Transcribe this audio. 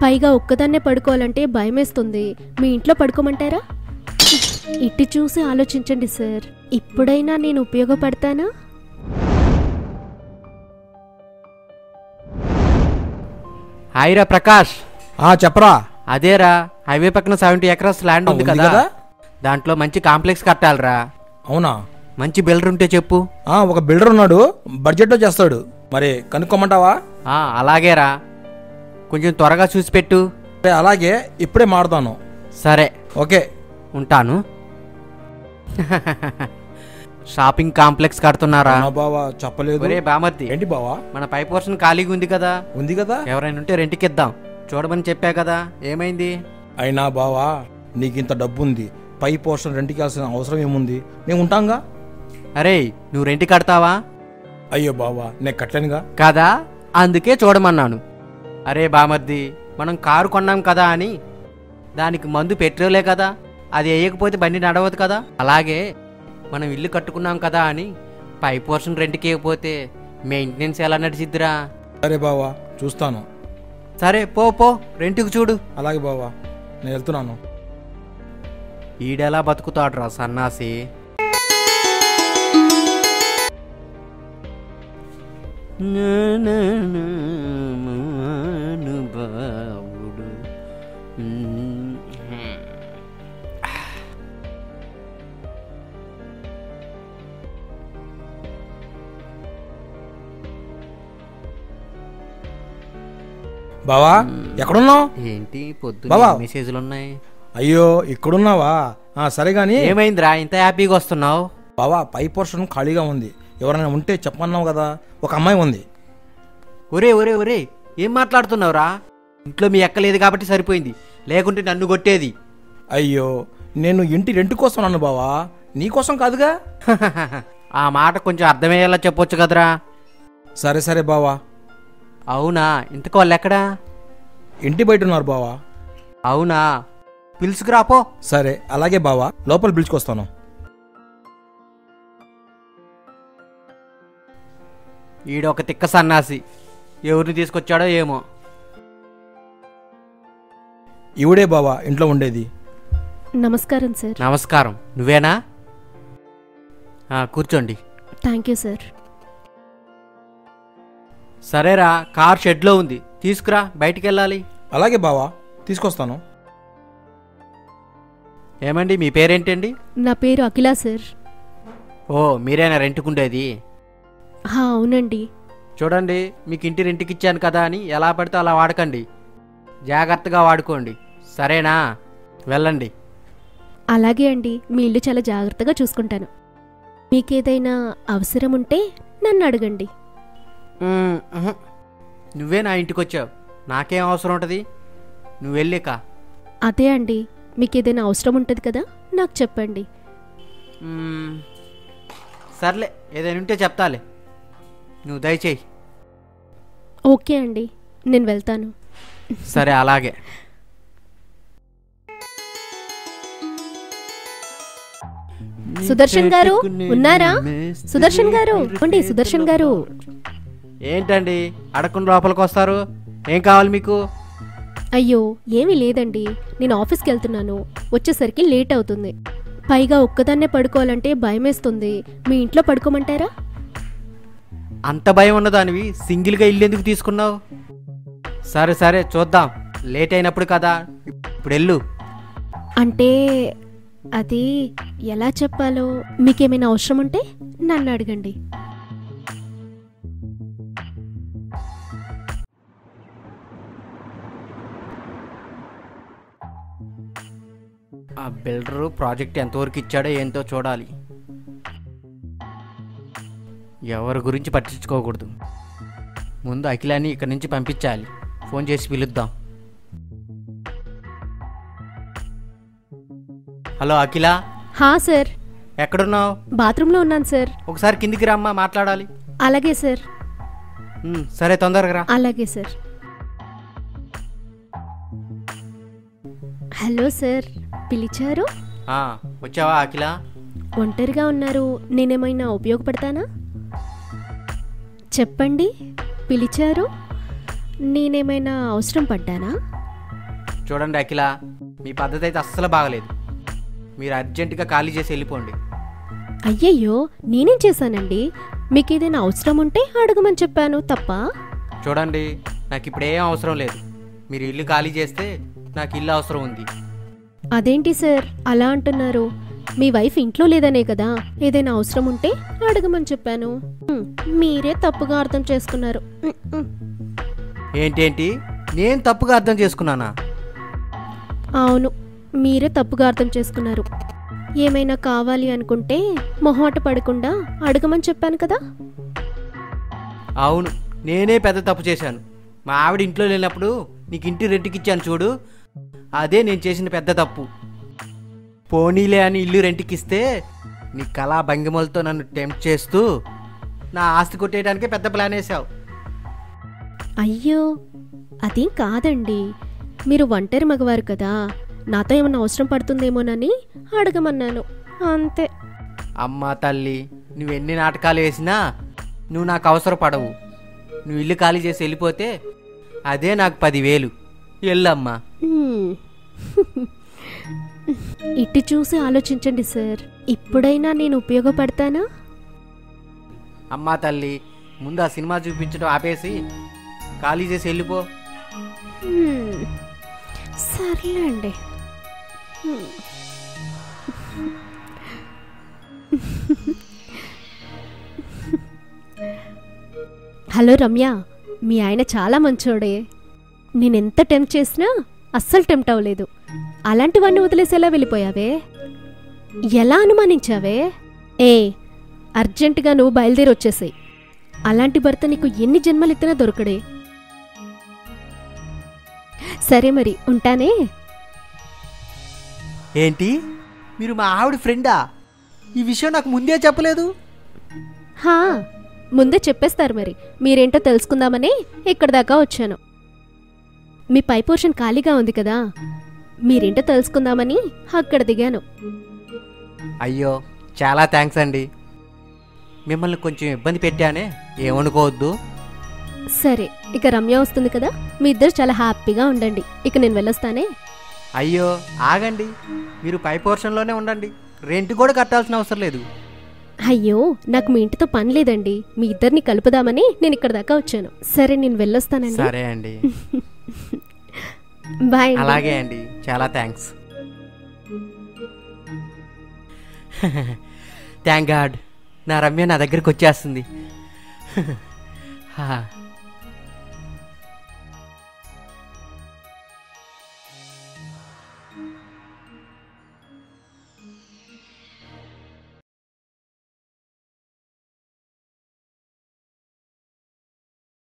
పైగా ఒక్కదాన్నే పడుకోవాలంటే భయమేస్తుంది. మీ ఇంట్లో పడుకోమంటారా? ఇటు చూసి ఆలోచించండి సార్. ఇప్పుడైనా నేను ఉపయోగపడతానా? హాయిరా ప్రకాష్. చెప్పరా. అదేరా, హైవే పక్కన 70 ఎకరాస్ ల్యాండ్ ఉంది కదా, దాంట్లో మంచి కాంప్లెక్స్ కట్టాలరా. అవునా? మంచి బిల్డర్ ఉంటే చెప్పు. ఒక బిల్డర్ ఉన్నాడు, బడ్జెట్లో చేస్తాడు. మరి కనుక్కోమంటావా? అలాగేరా, కొంచెం త్వరగా చూసి పెట్టు. అలాగే, ఇప్పుడే మారుతాను. సరే, ఓకే, ఉంటాను. షాపింగ్ కాంప్లెక్స్ కడుతున్నారా? బావా చెప్పలేదు. ఒరే బామర్ది, ఏంటి బావా? మన పై పోర్షన్ ఖాళీగా ఉంది కదా. ఉంది కదా. ఎవరైనా ఉంటే రెంట్కి ఇద్దాం. చూడమని చెప్పా కదా, ఏమైంది? అయినా బావా, నీకింత డబ్బు ఉంది, పై పోర్షన్ రెంట్కి వెళ్ళాల్సిన అవసరం ఏముంది? మేము ఉంటాంగా. అరే, నువ్వు రెంట్ కడతావా? అయ్యో బావా, నేను కట్టలేనుగా. కదా, అందుకే చూడమన్నాను. అరే బామర్ది, మనం కారు కొన్నాం కదా అని దానికి మందు పెట్రోలే కదా, అది వేయకపోతే బండి నడవదు కదా. అలాగే మనం ఇల్లు కట్టుకున్నాం కదా అని పై పోర్షన్ రెంట్కి ఇవ్వకపోతే మెయింటెనెన్స్ ఎలా నడిచిద్దిరా? సరే బావా, చూస్తాను. సరే, పో రెంట్కి చూడు. అలాగే బావా, నేను వెళ్తున్నాను. ఈడెలా బతుకుతాడురా సన్నాసి. బావా, ఎక్కడున్నావు? ఏంటి పొద్దున్న మెసేజ్లు ఉన్నాయి? అయ్యో, ఇక్కడున్నావా? సరే గాని ఏమైందిరా ఇంత హ్యాపీగా వస్తున్నావు? బావా, పై పోర్షన్ ఖాళీగా ఉంది, ఎవరైనా ఉంటే చెప్పన్నావు కదా. ఒక అమ్మాయి ఉంది. ఒరే, ఏం మాట్లాడుతున్నావురా? ఇంట్లో మీ ఎక్కలేదు కాబట్టి సరిపోయింది, లేకుంటే నన్ను కొట్టేది. అయ్యో, నేను ఇంటి రెంట్ కోసం అన్నాను బావా, నీకోసం కాదుగా. ఆ మాట కొంచెం అర్థమయ్యేలా చెప్పొచ్చు కదరా. సరే బావా. అవునా, ఇంతకు వాళ్ళు ఎక్కడా? ఇంటి బయట ఉన్నారు బావా. అవునా, పిలుచుకురాపో. సరే, అలాగే బావా, లోపల పిలుచుకొస్తాను. ఈడొక తిక్క సన్నాసి, ఎవరిని తీసుకొచ్చాడో ఏమో. ఇవిడే బావా ఇంట్లో ఉండేది. నమస్కారం సార్. నమస్కారం, నువ్వేనా? కూర్చోండి. Thank you sir. సరేరా, కార్ షెడ్లో ఉంది, తీసుకురా, బయటికి వెళ్ళాలి. అలాగే బావా, తీసుకొస్తాను. ఏమండి, మీ పేరేంటండి? నా పేరు అఖిల సార్. ఓ, మీరేనా రెంట్కుండేది? అవునండి. చూడండి, మీకు ఇంటి రెంట్కి ఇచ్చాను కదా అని ఎలా పడితే అలా వాడకండి, జాగ్రత్తగా వాడుకోండి, సరేనా? వెళ్ళండి. అలాగే అండి, మీ ఇల్లు చాలా జాగ్రత్తగా చూసుకుంటాను. మీకేదైనా అవసరం ఉంటే నన్ను అడగండి. నువ్వే నా ఇంటికి వచ్చావు, నాకేం అవసరం ఉంటుంది? నువ్వు వెళ్ళాక. అదే అండి, మీకేదైనా అవసరం ఉంటుంది కదా, నాకు చెప్పండి. సర్లే, ఏదైనా ఉంటే చెప్తాలే, నువ్వు దయచేయి. ఓకే అండి, నేను వెళ్తాను. సరే, అలాగే. సుదర్శన్ గారు ఉన్నారా? సుదర్శన్ గారు, సుదర్శన్ గారు. ఏంటండి అడగకుండా లోపలికి వస్తారు? ఏం కావాలి మీకు? అయ్యో, ఏమీ లేదండి, నేను ఆఫీస్కి వెళ్తున్నాను, వచ్చేసరికి లేట్ అవుతుంది. పైగా ఒక్కదాన్నే పడుకోవాలంటే భయమేస్తుంది. మీ ఇంట్లో పడుకోమంటారా? అంత భయం ఉన్నదానివి సింగిల్గా ఇల్లు ఎందుకు తీసుకున్నావు? సరే చూద్దాం, లేట్ అయినప్పుడు కదా, ఇప్పుడు వెళ్ళు. అంటే అది ఎలా చెప్పాలో, మీకేమైనా అవసరం ఉంటే నన్ను అడగండి. ఆ బిల్డరు ప్రాజెక్ట్ ఎంతవరకు ఇచ్చాడో ఏంటో చూడాలి. ఎవరి గురించి పట్టించుకోకూడదు, ముందు అఖిలాని ఇక్కడి నుంచి పంపించాలి. ఫోన్ చేసి పిలుద్దాం. హలో అఖిల. సార్. ఎక్కడున్నావు? బాత్రూంలో ఉన్నాను సార్. ఒకసారి కిందికి రమ్మా, మాట్లాడాలి. అలాగే సార్. సరే, తొందరగా రా. అలాగే సార్. హలో సార్, పిలిచారు? వచ్చావా అఖిల? ఒంటరిగా ఉన్నారు, నేనేమైనా ఉపయోగపడతానా? చెప్పండి, పిలిచారు, నేనేమైనా అవసరం పడ్డానా? చూడండి అఖిల, మీ పద్ధతి అయితే అస్సలు బాగలేదు. మీరు అర్జెంటుగా ఖాళీ చేసి వెళ్ళిపోండి. అయ్యయ్యో, నేనేం చేశానండి? మీకు ఏదైనా అవసరం ఉంటే అడగమని చెప్పాను తప్ప. చూడండి, నాకు ఇప్పుడు ఏం అవసరం లేదు. మీరు ఇల్లు ఖాళీ చేస్తే నాకు ఇల్లు అవసరం ఉంది. అదేంటి సార్ అలా అంటున్నారు? మీ వైఫ్ ఇంట్లో లేదనే కదా ఏదైనా అవసరం ఉంటే అడగమని చెప్పాను. మీరే తప్పుగా అర్థం చేసుకున్నారు. ఏంటేంటి, నేను తప్పుగా అర్థం చేసుకున్నానా? అవును, మీరే తప్పుగా అర్థం చేసుకున్నారు. ఏమైనా కావాలి అనుకుంటే మొహమాట పడకుండా అడగమని చెప్పాను కదా. అవును, నేనే పెద్ద తప్పు చేశాను. మా ఆవిడ ఇంట్లో లేనప్పుడు నీకు ఇంటి రెంట్కి ఇచ్చాను చూడు, అదే నేను చేసిన పెద్ద తప్పు. పోనీలే అని ఇల్లు రెంట్కి ఇస్తే నీ కళా భంగిమలతో నన్ను టెంప్ట్ చేస్తూ నా ఆస్తి కొట్టేయడానికే పెద్ద ప్లాన్ వేసావు. అయ్యో, అదేం కాదండి. మీరు ఒంటరి మగవారు కదా, నాతో ఏమన్నా అవసరం పడుతుందేమోనని అడగమన్నాను అంతే. అమ్మా తల్లి, నువ్వెన్ని నాటకాలు వేసినా నువ్వు నాకు అవసరపడవు. నువ్వు ఇల్లు ఖాళీ చేసి వెళ్ళిపోతే అదే నాకు 10,000. వెళ్ళమ్మా. ఇటు చూసి ఆలోచించండి సార్, ఇప్పుడైనా నేను ఉపయోగపడతానా? అమ్మా తల్లి, ముందు ఆ సినిమా చూపించడం ఆపేసి ఖాళీ చేసి వెళ్ళిపో. సర్లేండి. హలో రమ్య, మీ ఆయన చాలా మంచోడే. నేనెంత టెంప్ట్ చేసినా అస్సలు టెంప్ట్ అవ్వలేదు. అలాంటివన్నీ వదిలేసి ఎలా వెళ్ళిపోయావే? ఎలా అనుమానించావే? అర్జెంటుగా నువ్వు బయలుదేరి వచ్చేసాయి. అలాంటి భర్త నీకు ఎన్ని జన్మలెత్తినా దొరకడే. సరే మరి ఉంటానే. ఏంటి, మీరు మా ఆవిడ ఫ్రెండా? ఈ విషయం నాకు ముందే చెప్పలేదు. హా, ముందే చెప్పేస్తారు మరి. మీరేంటో తెలుసుకుందామని ఇక్కడి దాకా వచ్చాను. మీ పై పోర్షన్ ఖాళీగా ఉంది కదా, మీరేంటో తెలుసుకుందామని అక్కడ దిగాను. అయ్యో, చాలా థ్యాంక్స్ అండి. మిమ్మల్ని కొంచెం ఇబ్బంది పెట్టానే, ఏమనుకోవద్దు. సరే, ఇక రమ్య వస్తుంది కదా, మీ ఇద్దరు చాలా హ్యాపీగా ఉండండి. ఇక నేను వెళ్ళొస్తానే. అయ్యో ఆగండి, మీరు పై పోర్షన్లోనే ఉండండి. రెంట్ కూడా కట్టాల్సిన అవసరం లేదు. అయ్యో, నాకు మీ ఇంటితో పని లేదండి. మీ ఇద్దరిని కలుపుదామని నేను ఇక్కడ దాకా వచ్చాను. సరే, నేను వెళ్ళొస్తానండి. సరే అండి. బాయ్. అలాగే అండి, చాలా థ్యాంక్స్. థ్యాంక్ గాడ్, నా రమ్య నా దగ్గరికి వచ్చేస్తుంది.